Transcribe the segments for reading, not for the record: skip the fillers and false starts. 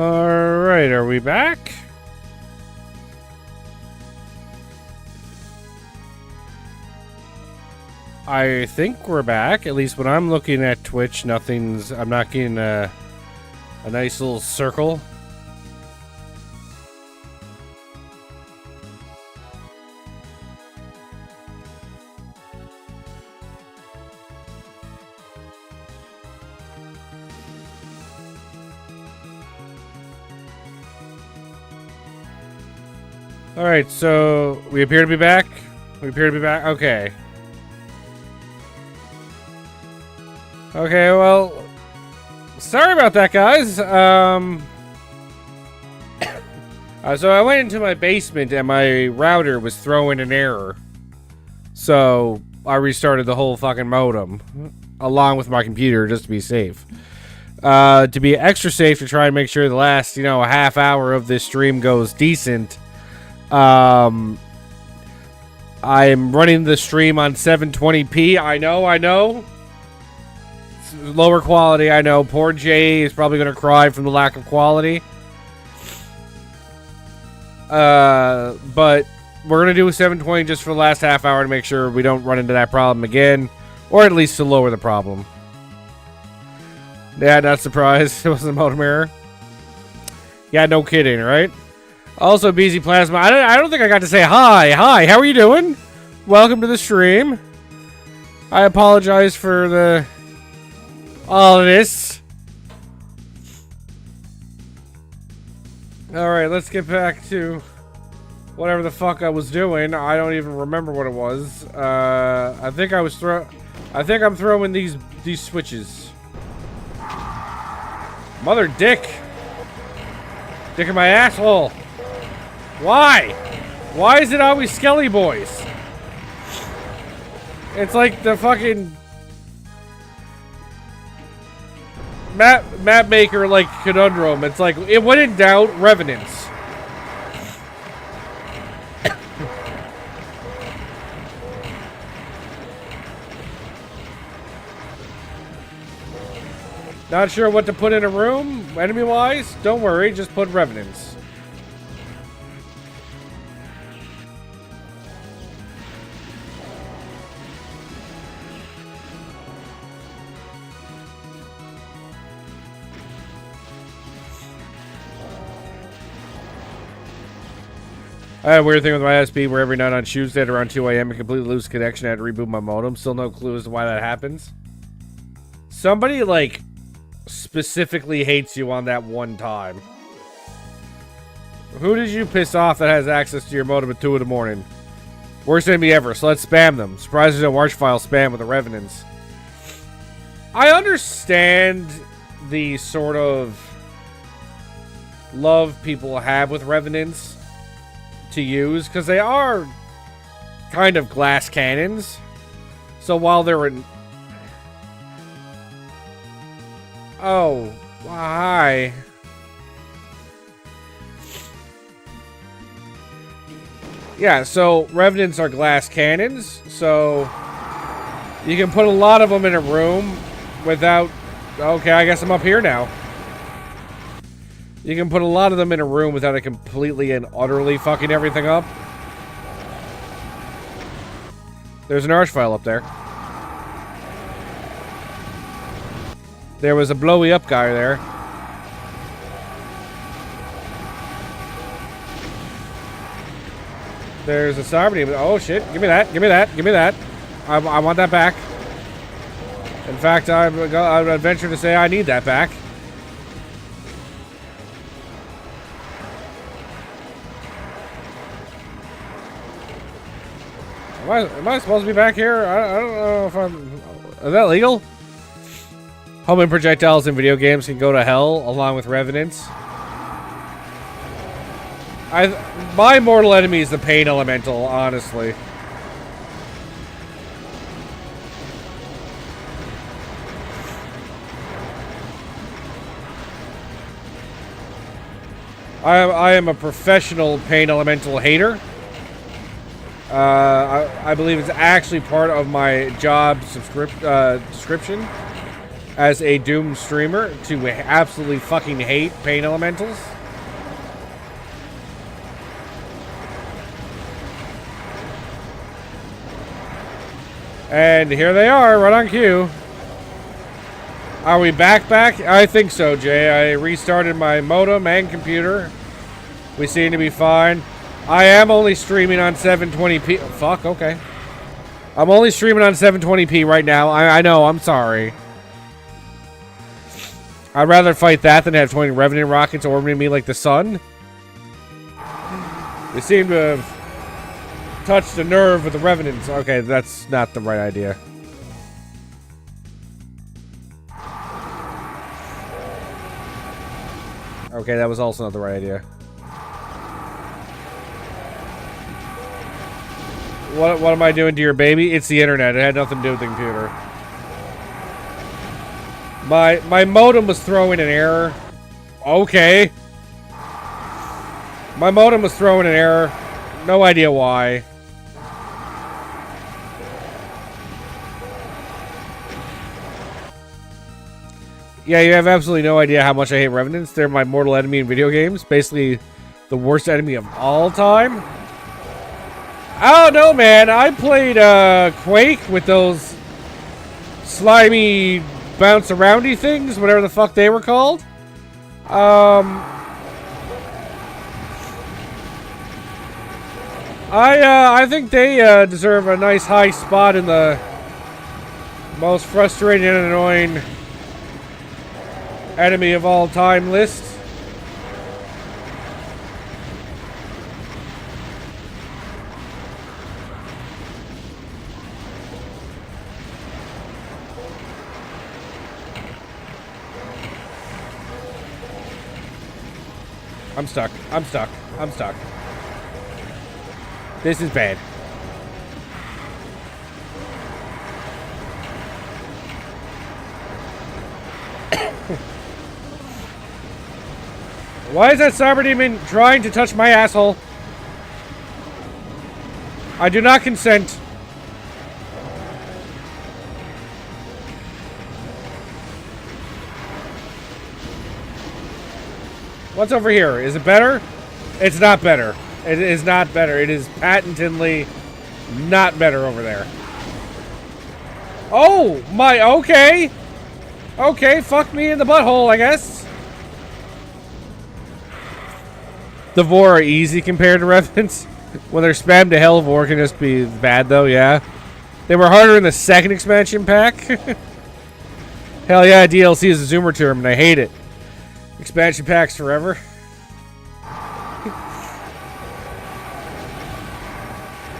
Alright, are we back? I think we're back. At least when I'm looking at Twitch, I'm not getting a nice little circle. Alright, so we appear to be back. Okay. Okay, well, sorry about that, guys. So I went into my basement and my router was throwing an error. So I restarted the whole fucking modem along with my computer just to be safe. To be extra safe, to try and make sure the last, a half hour of this stream goes decent. I'm running the stream on 720p. I know. It's lower quality, I know. Poor Jay is probably going to cry from the lack of quality. But we're going to do a 720 just for the last half hour to make sure we don't run into that problem again. Or at least to lower the problem. Yeah, not surprised. It wasn't a modem error. Yeah, no kidding, right? Also, BZ Plasma, I don't think I got to say hi. Hi, how are you doing? Welcome to the stream. I apologize for all of this. Alright, let's get back to whatever the fuck I was doing. I don't even remember what it was. I think I'm throwing these switches. Mother dick. Dick in my asshole. Why? Why is it always Skelly Boys? It's like the fucking map maker like conundrum. It's like, it when in doubt, Revenants. Not sure what to put in a room, enemy-wise? Don't worry, just put Revenants. I had a weird thing with my SP where every night on Tuesday at around 2 a.m. I completely lose connection. I had to reboot my modem. Still no clue as to why that happens. Somebody, like, specifically hates you on that one time. Who did you piss off that has access to your modem at 2 in the morning? Worst enemy ever, so let's spam them. Surprised there's no Arch file spam with the Revenants. I understand the sort of love people have with Revenants to use, because they are kind of glass cannons. So while they're in... Oh, hi. Yeah, so Revenants are glass cannons, so you can put a lot of them in a room without... Okay, I guess I'm up here now. You can put a lot of them in a room without it completely and utterly fucking everything up. There's an Arch file up there. There was a blowy up guy there. There's a Sovereignty. Oh shit, give me that, give me that, give me that. I want that back. In fact, I would venture to say I need that back. Am I supposed to be back here? I don't know if I'm... Is that legal? Homing projectiles in video games can go to hell, along with Revenants. My mortal enemy is the Pain Elemental, honestly. I am a professional Pain Elemental hater. I believe it's actually part of my job description. as a Doom streamer to absolutely fucking hate pain elementals. And here they are, right on cue. Are we back? I think so, Jay. I restarted my modem and computer. We seem to be fine. I am only streaming on 720p. Oh, fuck, okay. I'm only streaming on 720p right now. I know, I'm sorry. I'd rather fight that than have 20 Revenant rockets orbiting me like the sun. We seem to have touched a nerve with the Revenants. Okay, that's not the right idea. Okay, that was also not the right idea. What am I doing to your baby? It's the internet. It had nothing to do with the computer. My modem was throwing an error. Okay. My modem was throwing an error. No idea why. Yeah, you have absolutely no idea how much I hate Revenants. They're my mortal enemy in video games. Basically, the worst enemy of all time. I don't know, man. I played Quake with those slimy bounce aroundy things, whatever the fuck they were called. I think they deserve a nice high spot in the most frustrating and annoying enemy of all time list. I'm stuck. I'm stuck. I'm stuck. This is bad. Why is that cyber demon trying to touch my asshole? I do not consent. What's over here? Is it better? It's not better. It is not better. It is patently not better over there. Oh, my, okay. Okay, fuck me in the butthole, I guess. The Vor are easy compared to Revenants. When they're spammed to hell, Vor can just be bad, though, yeah. They were harder in the second expansion pack. Hell yeah, DLC is a zoomer term, and I hate it. Expansion packs forever.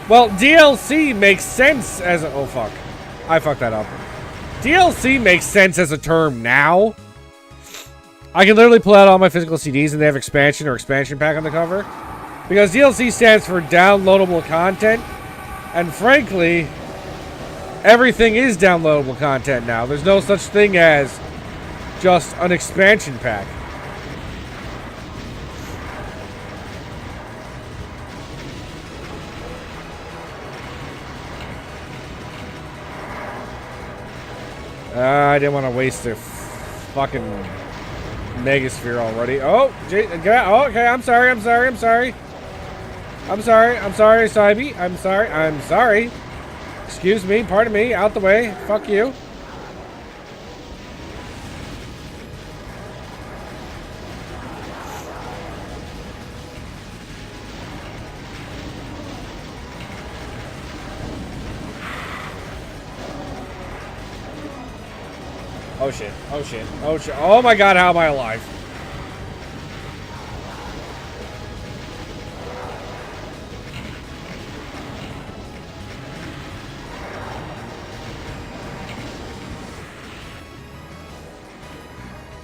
Well, DLC makes sense as a... Oh, fuck. I fucked that up. DLC makes sense as a term now. I can literally pull out all my physical CDs and they have expansion or expansion pack on the cover. Because DLC stands for downloadable content. And frankly, everything is downloadable content now. There's no such thing as just an expansion pack. I didn't want to waste the fucking Megasphere already. Oh, okay, I'm sorry, Cybe. I'm sorry. Excuse me, pardon me, out the way. Fuck you. Oh shit, oh shit, oh shit. Oh my god, how am I alive?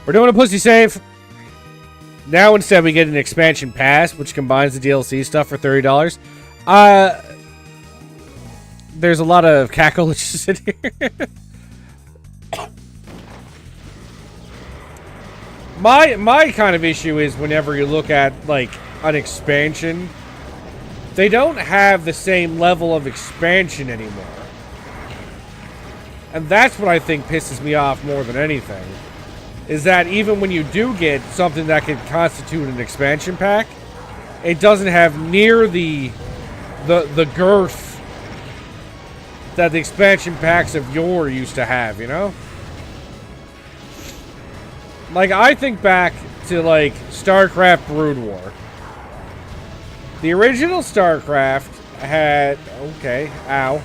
We're doing a pussy save. Now instead we get an expansion pass, which combines the DLC stuff for $30. There's a lot of cackleages in here. My kind of issue is whenever you look at, like, an expansion, they don't have the same level of expansion anymore. And that's what I think pisses me off more than anything. Is that even when you do get something that could constitute an expansion pack, it doesn't have near the girth that the expansion packs of yore used to have, you know? Like, I think back to, like, StarCraft Brood War. The original StarCraft had... Okay, ow.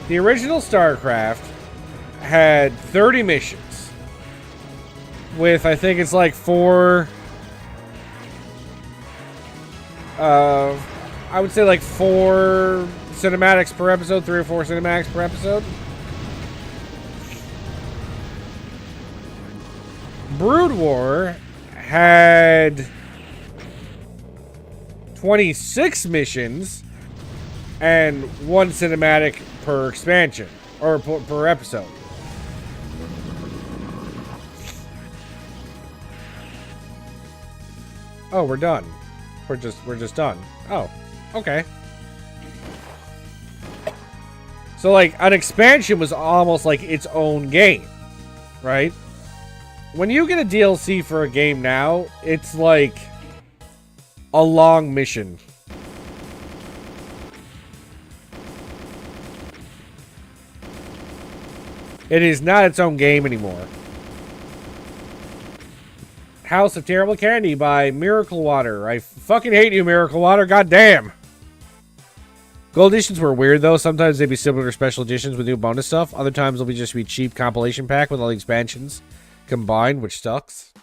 The original StarCraft had 30 missions. With, I think it's like 4... I would say like 4 cinematics per episode, 3 or 4 cinematics per episode. Brood War had 26 missions and 1 cinematic per expansion, or per episode. Oh, we're done. We're just done. Oh, okay. So, like, an expansion was almost like its own game, right? When you get a DLC for a game now, it's like a long mission. It is not its own game anymore. House of Terrible Candy by Miracle Water. I fucking hate you, Miracle Water. Goddamn. Gold editions were weird, though. Sometimes they'd be similar to special editions with new bonus stuff. Other times they'll just be cheap compilation pack with all the expansions combined, which sucks.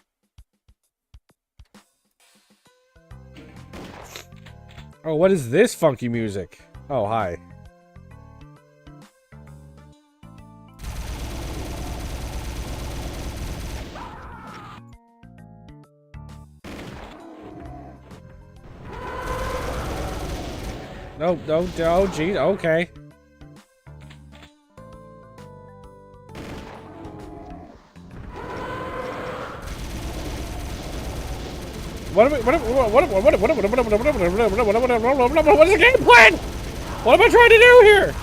Oh, what is this funky music? Oh, hi. No, geez, okay. What is the game plan? What am I trying to do here?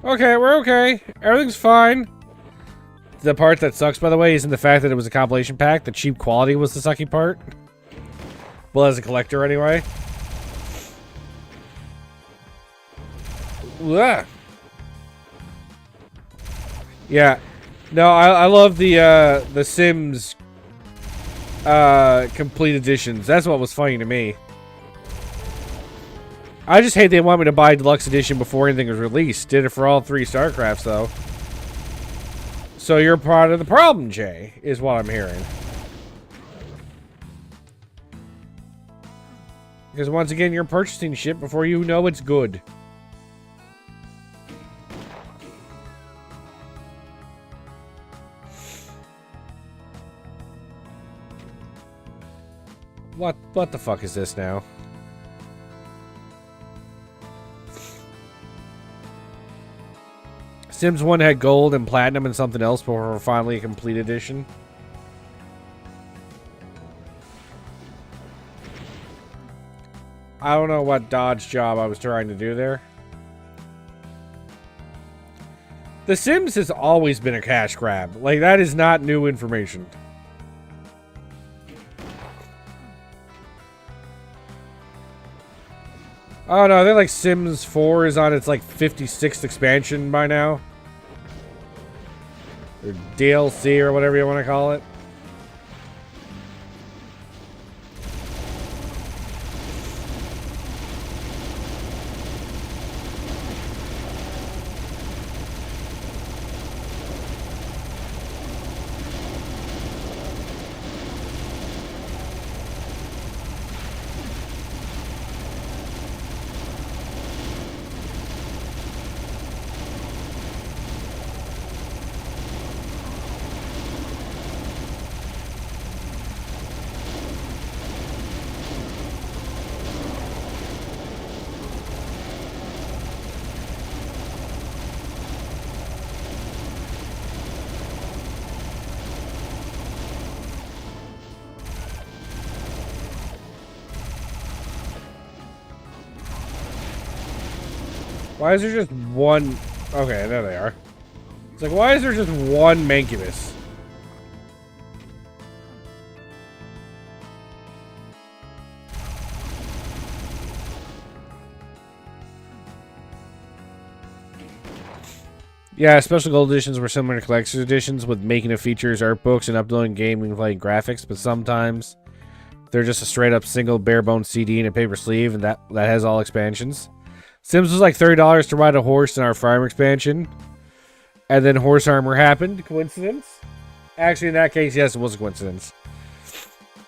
Okay, we're okay. Everything's fine. The part that sucks, by the way, isn't the fact that it was a compilation pack. The cheap quality was the sucky part. Well, as a collector, anyway. Ugh. Yeah. No, I love the Sims complete editions. That's what was funny to me. I just hate they want me to buy Deluxe Edition before anything was released. Did it for all 3 StarCrafts, though. So you're part of the problem, Jay, is what I'm hearing. Because once again, you're purchasing shit before you know it's good. What the fuck is this now? Sims 1 had gold and platinum and something else before finally a complete edition. I don't know what dodge job I was trying to do there. The Sims has always been a cash grab. Like, that is not new information. Oh no, I think like Sims 4 is on its like 56th expansion by now. Or DLC or whatever you want to call it. Why is there just one? Okay, there they are. It's like, why is there just one Mancubus? Yeah, special gold editions were similar to collector's editions with making of features, art books, and uploading gaming like graphics, but sometimes they're just a straight up single bare bones CD and a paper sleeve, and that has all expansions. Sims was like $30 to ride a horse in our farm expansion, and then horse armor happened. Coincidence? Actually, in that case, yes, it was a coincidence.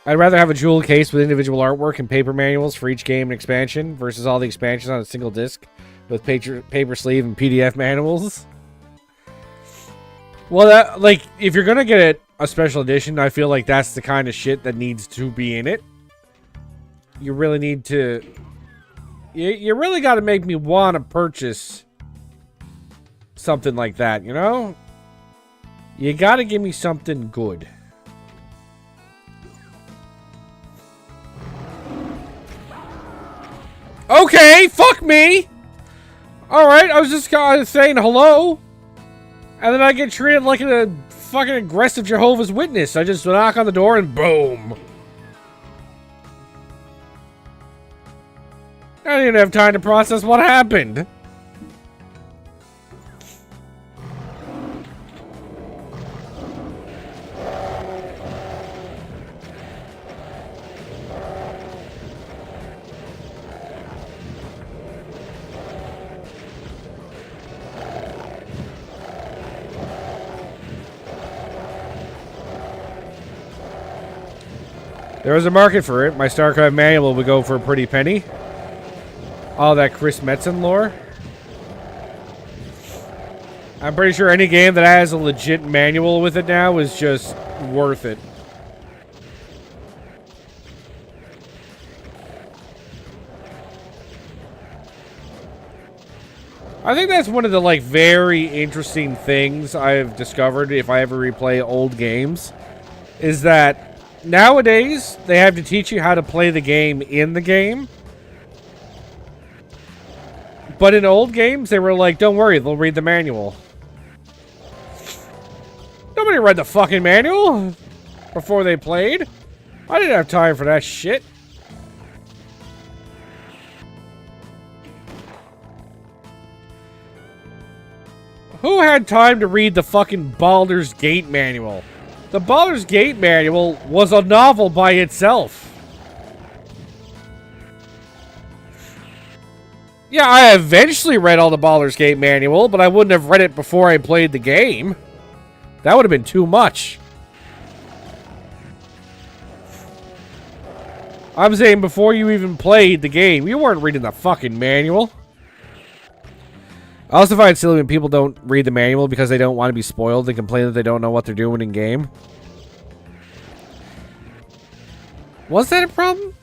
I'd rather have a jewel case with individual artwork and paper manuals for each game and expansion versus all the expansions on a single disc with paper sleeve and PDF manuals. Well, that, like, if you're gonna get it a special edition, I feel like that's the kind of shit that needs to be in it. You really need to... You really gotta make me want to purchase something like that, you know? You gotta give me something good. Okay, fuck me! Alright, I was just kind of saying hello. And then I get treated like a fucking aggressive Jehovah's Witness. I just knock on the door and boom. I didn't even have time to process what happened. There was a market for it. My StarCraft manual would go for a pretty penny. All that Chris Metzen lore. I'm pretty sure any game that has a legit manual with it now is just worth it. I think that's one of the, like, very interesting things I've discovered if I ever replay old games. Is that nowadays, they have to teach you how to play the game in the game. But in old games, they were like, don't worry, they'll read the manual. Nobody read the fucking manual before they played. I didn't have time for that shit. Who had time to read the fucking Baldur's Gate manual? The Baldur's Gate manual was a novel by itself. Yeah, I eventually read all the Baldur's Gate manual, but I wouldn't have read it before I played the game. That would have been too much. I'm saying before you even played the game, you weren't reading the fucking manual. I also find it silly when people don't read the manual because they don't want to be spoiled. They complain that they don't know what they're doing in game. Was that a problem?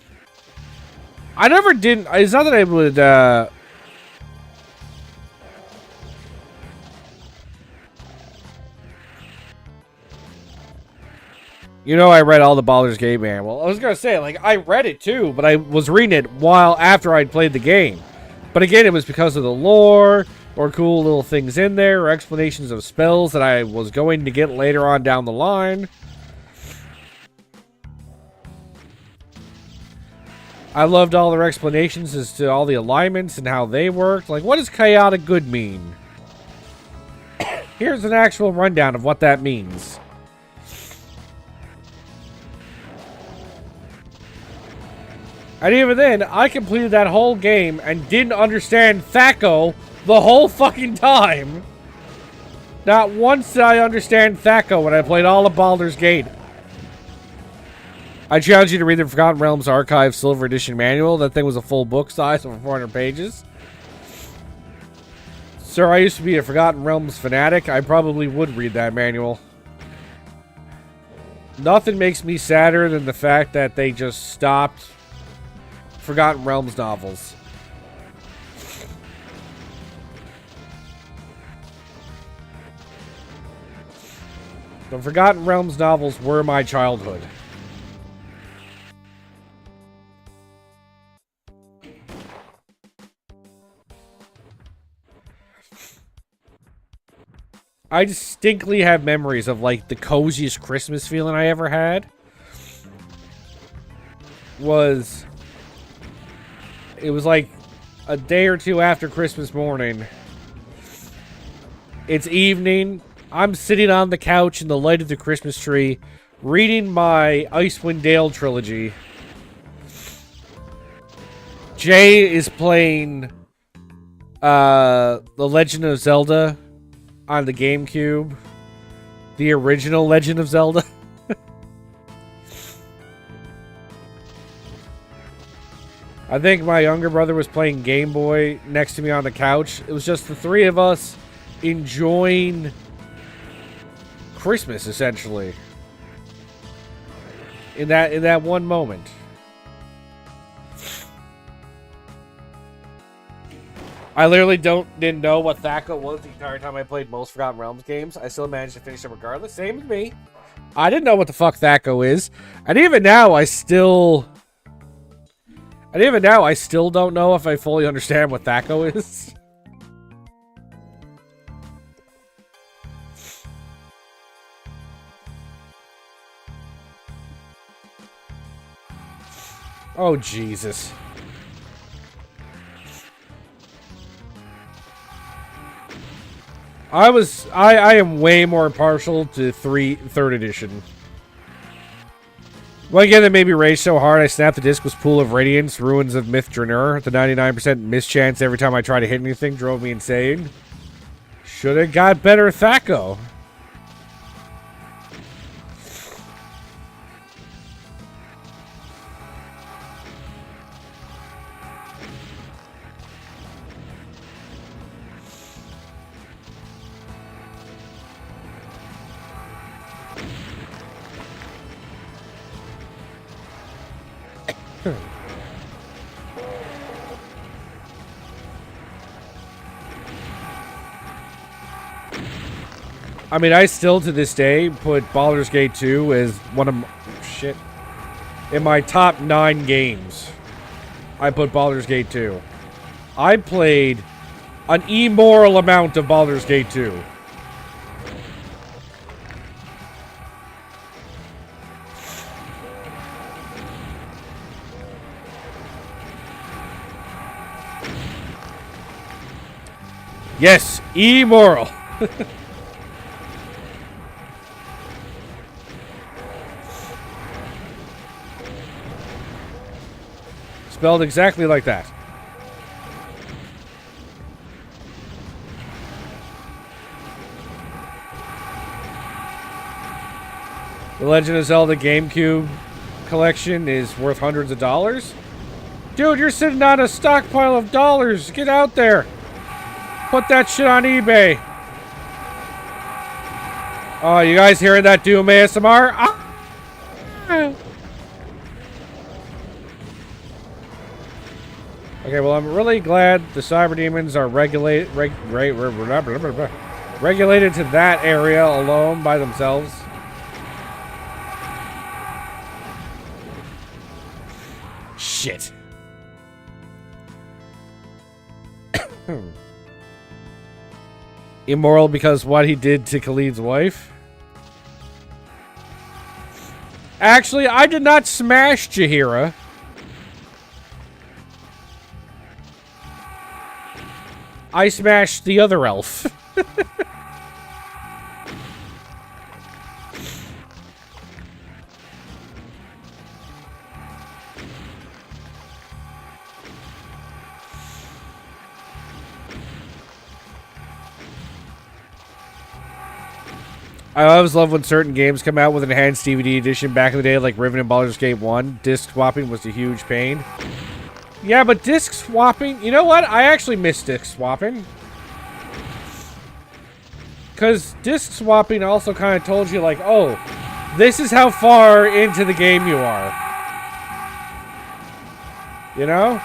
I never did. It's not that I would, You know, I read all the Baldur's Gate manual. I was gonna say, like, I read it too, but I was reading it while after I'd played the game. But again, it was because of the lore, or cool little things in there, or explanations of spells that I was going to get later on down the line. I loved all their explanations as to all the alignments and how they worked. Like, what does chaotic good mean? Here's an actual rundown of what that means. And even then, I completed that whole game and didn't understand Thaco the whole fucking time. Not once did I understand Thaco when I played all of Baldur's Gate. I challenge you to read the Forgotten Realms Archive Silver Edition manual. That thing was a full book size, over 400 pages. Sir, I used to be a Forgotten Realms fanatic. I probably would read that manual. Nothing makes me sadder than the fact that they just stopped Forgotten Realms novels. The Forgotten Realms novels were my childhood. I distinctly have memories of, like, the coziest Christmas feeling I ever had. It was like a day or two after Christmas morning. It's evening. I'm sitting on the couch in the light of the Christmas tree, reading my Icewind Dale trilogy. Jay is playing The Legend of Zelda on the GameCube. The original Legend of Zelda. I think my younger brother was playing Game Boy next to me on the couch. It was just the three of us enjoying Christmas, essentially. In that one moment. I literally didn't know what Thaco was the entire time I played most Forgotten Realms games. I still managed to finish them regardless. Same as me. I didn't know what the fuck Thaco is. And even now, I still don't know if I fully understand what Thaco is. Oh, Jesus. I am way more partial to third edition. One game that made me rage so hard I snapped the disc was Pool of Radiance, Ruins of Myth Draenor. The 99% mischance every time I tried to hit anything drove me insane. Shoulda got better Thaco. I mean, I still, to this day, put Baldur's Gate 2 as one of my... Shit. In my top 9 games, I put Baldur's Gate 2. I played an immoral amount of Baldur's Gate 2. Yes, immoral. Spelled exactly like that. The Legend of Zelda GameCube collection is worth hundreds of dollars. Dude, you're sitting on a stockpile of dollars. Get out there. Put that shit on eBay. Oh, you guys hearing that Doom ASMR? Ah! Okay, well, I'm really glad the cyber demons are regulated to that area alone by themselves. Shit. Immoral because what he did to Khalid's wife? Actually, I did not smash Jaheira. I smashed the other elf. I always love when certain games come out with an enhanced DVD edition back in the day, like Riven and Baldur's Gate 1. Disc swapping was a huge pain. Yeah, but disc swapping... You know what? I actually miss disc swapping. Because disc swapping also kind of told you, like, oh, this is how far into the game you are. You know?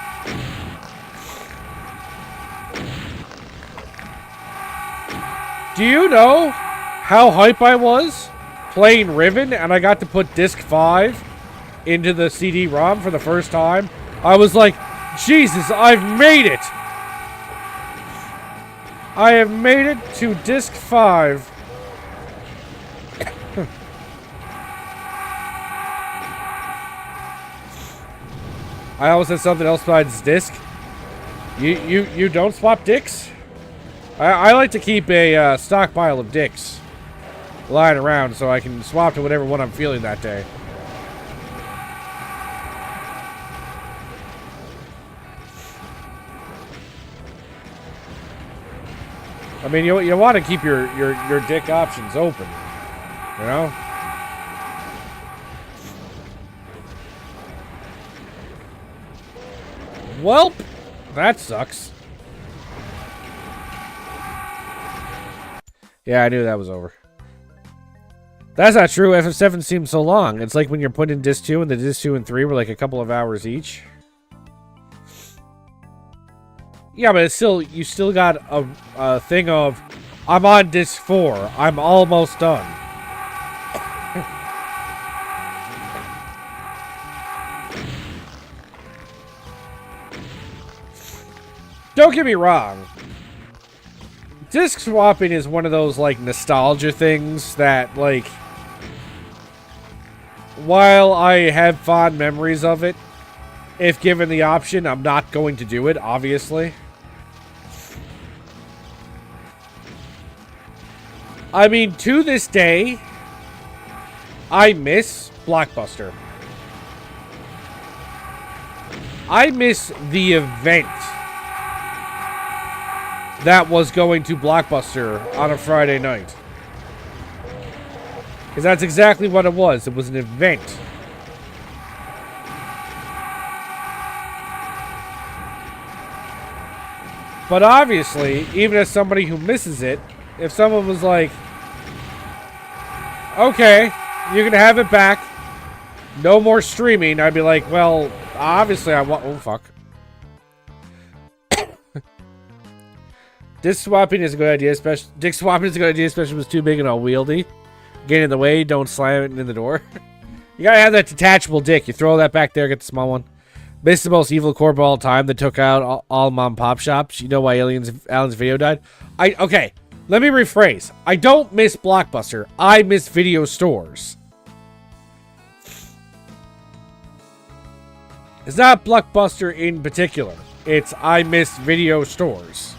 Do you know how hype I was playing Riven and I got to put disc 5 into the CD-ROM for the first time? I was like, Jesus, I've made it! I have made it to disc 5. I always said something else besides disc. You don't swap dicks? I like to keep a stockpile of dicks lying around so I can swap to whatever one I'm feeling that day. I mean, you want to keep your dick options open, you know? Welp, that sucks. Yeah, I knew that was over. That's not true. FF7 seems so long. It's like when you're putting in disc 2 and the disc 2 and 3 were like a couple of hours each. Yeah, but it's still, you still got a thing of, I'm on disc 4. I'm almost done. Don't get me wrong. Disc swapping is one of those, like, nostalgia things that, like, while I have fond memories of it, if given the option, I'm not going to do it, obviously. I mean, to this day, I miss Blockbuster. I miss the event that was going to Blockbuster on a Friday night. Because that's exactly what it was. It was an event. But obviously, even as somebody who misses it, if someone was like, okay, you can have it back, no more streaming, I'd be like, well, obviously I want... Oh, fuck. Disc swapping is a good idea, especially... Dick swapping is a good idea, especially if it's too big and unwieldy. Get in the way, don't slam it in the door. You gotta have that detachable dick. You throw that back there, get the small one. Missed the most evil corp of all time that took out all mom pop shops. You know why Alan's video died? Okay, let me rephrase. I don't miss Blockbuster. I miss video stores. It's not Blockbuster in particular. It's I miss video stores.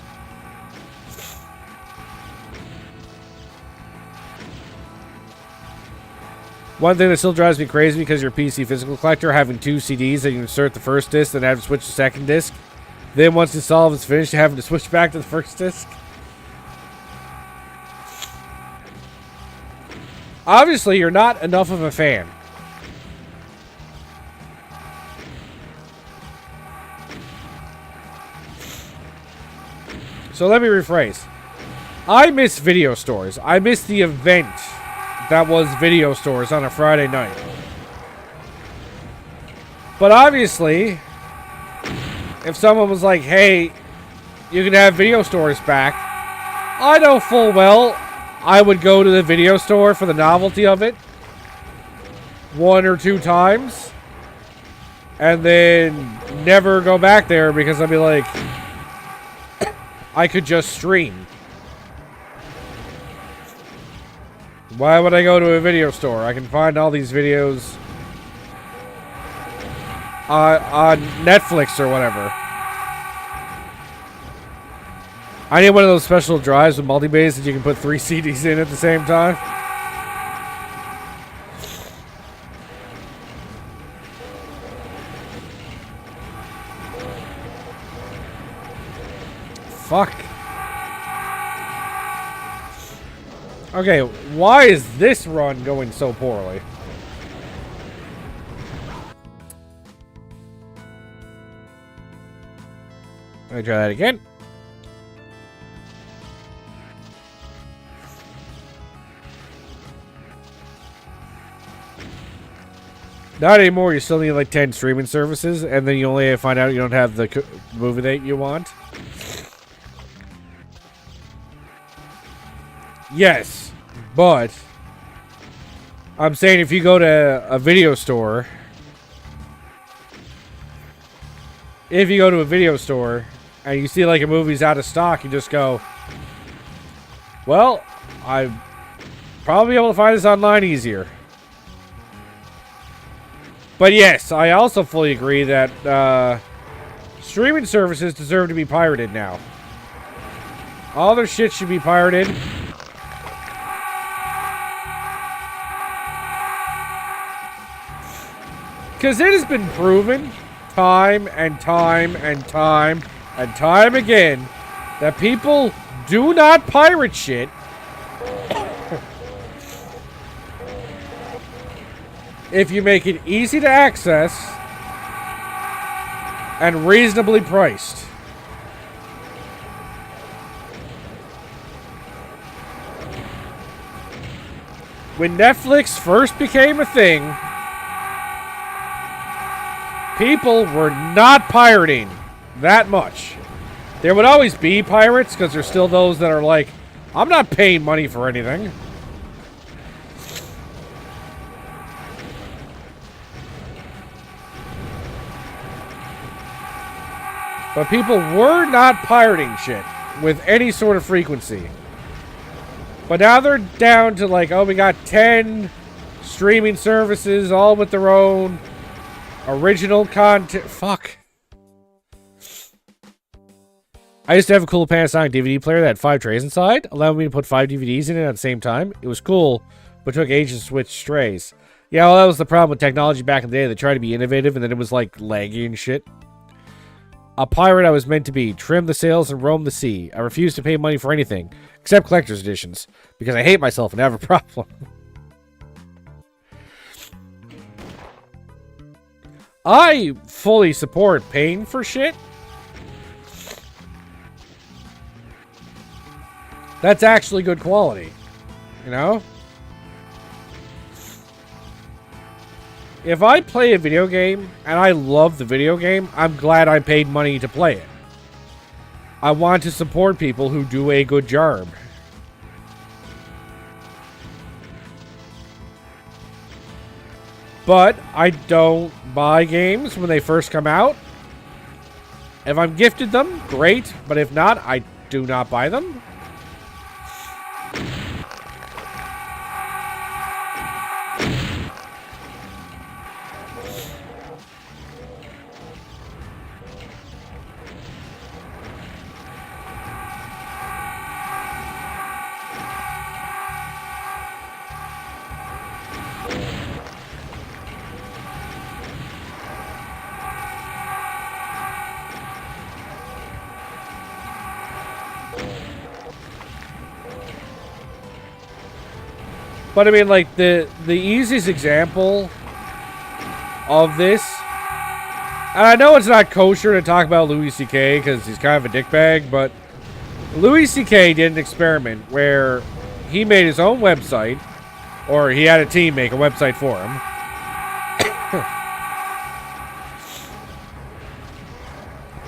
One thing that still drives me crazy because you're a PC physical collector, having 2 CDs that you insert the first disc, then have to switch to the second disc. Then once the solve is finished, having to switch back to the first disc. Obviously, you're not enough of a fan. So let me rephrase. I miss video stores. I miss the event that was video stores on a Friday night. But obviously, if someone was like, hey, you can have video stores back, I know full well I would go to the video store for the novelty of it 1 or 2 times and then never go back there because I'd be like, I could just stream. Why would I go to a video store? I can find all these videos on Netflix or whatever. I need one of those special drives with multi-bays that you can put 3 CDs in at the same time. Fuck. Okay, why is this run going so poorly? Let me try that again. Not anymore. You still need like 10 streaming services, and then you only find out you don't have the movie that you want. Yes, but I'm saying if you go to a video store, and you see like a movie's out of stock, you just go, Well, I'm probably able to find this online easier. But yes, I also fully agree that streaming services deserve to be pirated now. All their shit should be pirated. Because it has been proven time and time and time and time again that people do not pirate shit. If you make it easy to access and reasonably priced. When Netflix first became a thing, people were not pirating that much. There would always be pirates because there's still those that are like, I'm not paying money for anything. But people were not pirating shit with any sort of frequency. But now they're down to like, oh, we got 10 streaming services, all with their own original content. Fuck. I used to have a cool Panasonic DVD player that had 5 trays inside, allowing me to put 5 DVDs in it at the same time. It was cool, but took ages to switch trays. Yeah, well, that was the problem with technology back in the day. They tried to be innovative, and then it was like laggy and shit. A pirate I was meant to be. Trim the sails and roam the sea. I refuse to pay money for anything, except collector's editions, because I hate myself and have a problem. I fully support paying for shit. That's actually good quality, you know? If I play a video game and I love the video game, I'm glad I paid money to play it. I want to support people who do a good job. But I don't buy games when they first come out. If I'm gifted them, great. But if not, I do not buy them. But I mean, like, the easiest example of this, and I know it's not kosher to talk about Louis C.K. because he's kind of a dickbag, but Louis C.K. did an experiment where he made his own website, or he had a team make a website for him.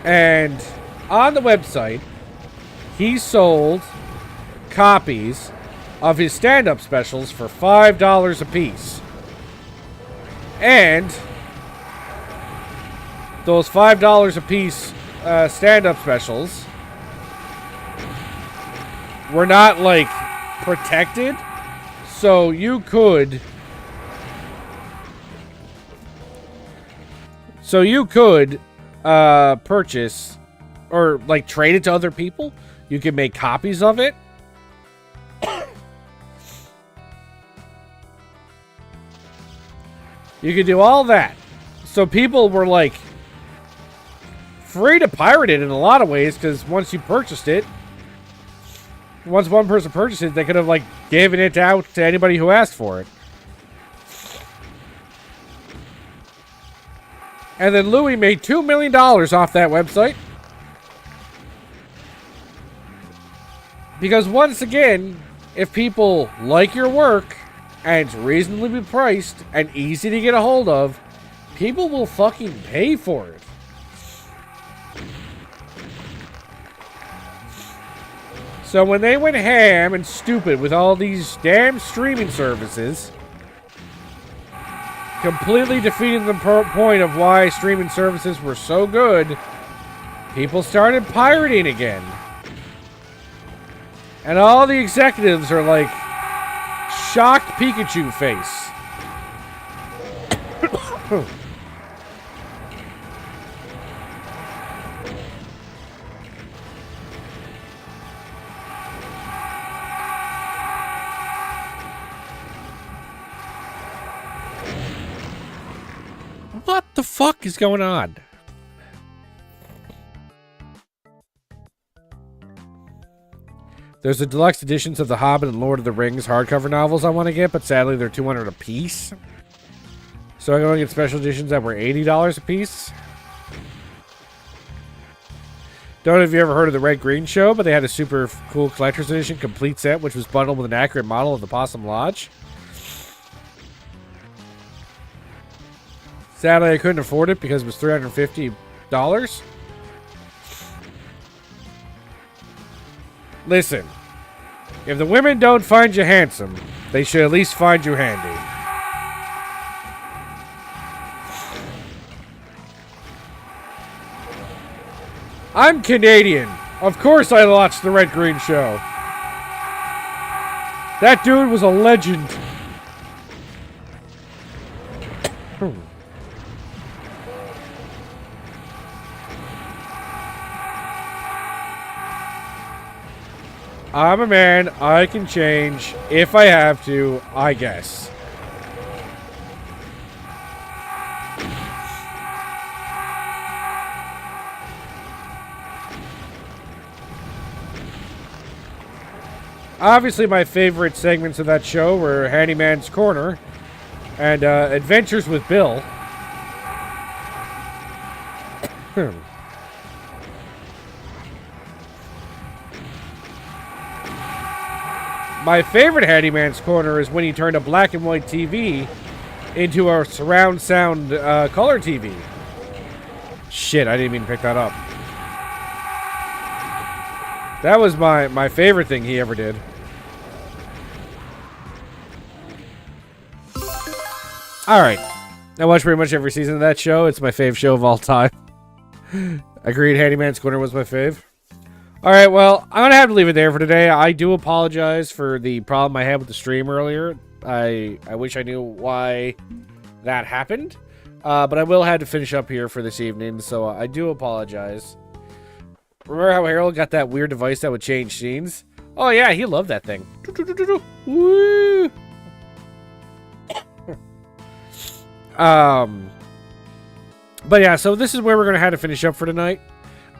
And on the website, he sold copies of his stand-up specials for $5 a piece. And those $5 a piece stand-up specials were not, like, protected. So you could... purchase or, like, trade it to other people. You could make copies of it. You could do all that. So people were, like, free to pirate it in a lot of ways, because once you purchased it, once one person purchased it, they could have, like, given it out to anybody who asked for it. And then Louis made $2 million off that website. Because once again, if people like your work, and it's reasonably priced and easy to get a hold of, people will fucking pay for it. So when they went ham and stupid with all these damn streaming services, completely defeating the point of why streaming services were so good, people started pirating again. And all the executives are like shocked Pikachu face. What the fuck is going on? There's the deluxe editions of The Hobbit and Lord of the Rings hardcover novels I want to get, but sadly they're $200 a piece. So I'm going to get special editions that were $80 a piece. Don't know if you ever heard of the Red Green Show, but they had a super cool collector's edition complete set, which was bundled with an accurate model of the Possum Lodge. Sadly, I couldn't afford it because it was $350. Listen, if the women don't find you handsome, they should at least find you handy. I'm Canadian. Of course I watched the Red Green Show. That dude was a legend. I'm a man. I can change if I have to, I guess. Obviously, my favorite segments of that show were Handyman's Corner and Adventures with Bill. My favorite Handyman's Corner is when he turned a black and white TV into a surround sound color TV. Shit, I didn't mean to pick that up. That was my favorite thing he ever did. Alright. I watch pretty much every season of that show. It's my fave show of all time. Agreed, Handyman's Corner was my fave. Alright, well, I'm going to have to leave it there for today. I do apologize for the problem I had with the stream earlier. I wish I knew why that happened. But I will have to finish up here for this evening, so I do apologize. Remember how Harold got that weird device that would change scenes? Oh yeah, he loved that thing. Woo! But yeah, so this is where we're going to have to finish up for tonight.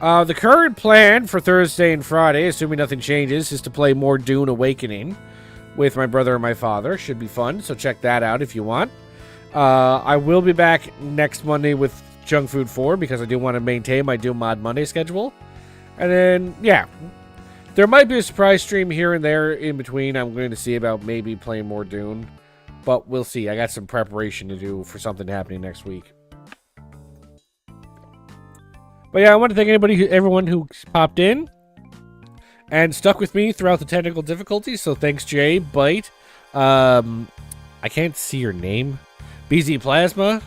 The current plan for Thursday and Friday, assuming nothing changes, is to play more Dune Awakening with my brother and my father. Should be fun, so check that out if you want. I will be back next Monday with Junk Food 4 because I do want to maintain my Doom Mod Monday schedule. And then, yeah, there might be a surprise stream here and there in between. I'm going to see about maybe playing more Dune, but we'll see. I got some preparation to do for something happening next week. But yeah, I want to thank everyone who popped in and stuck with me throughout the technical difficulties. So thanks, Jay, Bite, I can't see your name, BZ Plasma,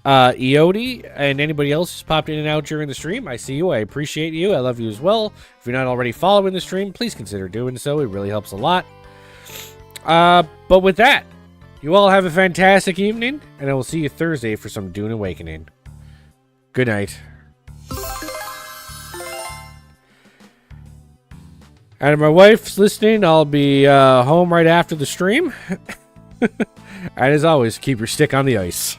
Eody, and anybody else who's popped in and out during the stream. I see you. I appreciate you. I love you as well. If you're not already following the stream, please consider doing so. It really helps a lot. But with that, you all have a fantastic evening, and I will see you Thursday for some Dune Awakening. Good night. And if my wife's listening, I'll be home right after the stream. And as always, keep your stick on the ice.